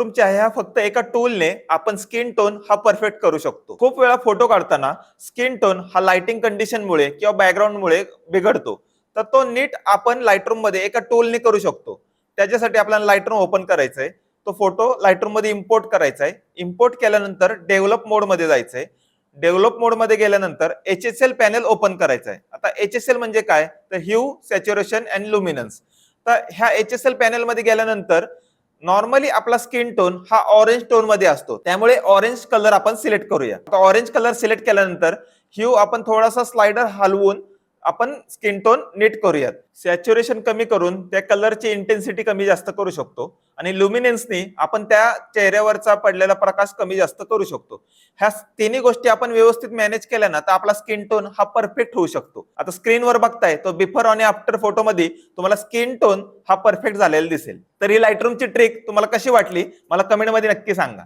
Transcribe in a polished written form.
लाईटरूमची आहे, हा फक्त एका टूलने आपण स्किन टोन हा परफेक्ट करू शकतो. खूप वेळा फोटो काढताना स्किन टोन हा लाइटिंग कंडिशनमुळे किंवा बॅकग्राऊंडमुळे बिघडतो. तर तो नीट आपण लाईटरूम मध्ये एका टूलने करू शकतो. त्याच्यासाठी आपल्याला लाईटरूम ओपन करायचंय. तो फोटो लाईटरूम मध्ये इम्पोर्ट करायचा आहे. इम्पोर्ट केल्यानंतर डेव्हलप मोड मध्ये जायचंय. डेव्हलप मोड मध्ये गेल्यानंतर HSL पॅनल ओपन करायचा आहे. आता HSL म्हणजे काय, तर ह्यू, सॅच्युरेशन अँड लुमिनन्स. तर ह्या HSL पॅनल मध्ये गेल्यानंतर नॉर्मली आपला स्किन टोन हा ऑरेंज टोन मध्ये असतो, त्यामुळे ऑरेंज कलर आपण सिलेक्ट करूया. आता ऑरेंज कलर सिलेक्ट केल्यानंतर ह्यू आपण थोडासा स्लाइडर हलवून आपण स्किन टोन नीट करूयात. सॅच्युरेशन कमी करून त्या कलरची इंटेन्सिटी कमी जास्त करू शकतो आणि लुमिनेन्सनी आपण त्या चेहऱ्यावरचा पडलेला प्रकाश कमी जास्त करू शकतो. ह्या तिन्ही गोष्टी आपण व्यवस्थित मॅनेज केल्या ना, तर आपला स्किन टोन हा परफेक्ट होऊ शकतो. आता स्क्रीनवर बघताय तो बिफोर आणि आफ्टर फोटो मध्ये तुम्हाला स्किन टोन हा परफेक्ट झालेला दिसेल. तर ही लाईटरूमची ट्रिक तुम्हाला कशी वाटली मला कमेंट मध्ये नक्की सांगा.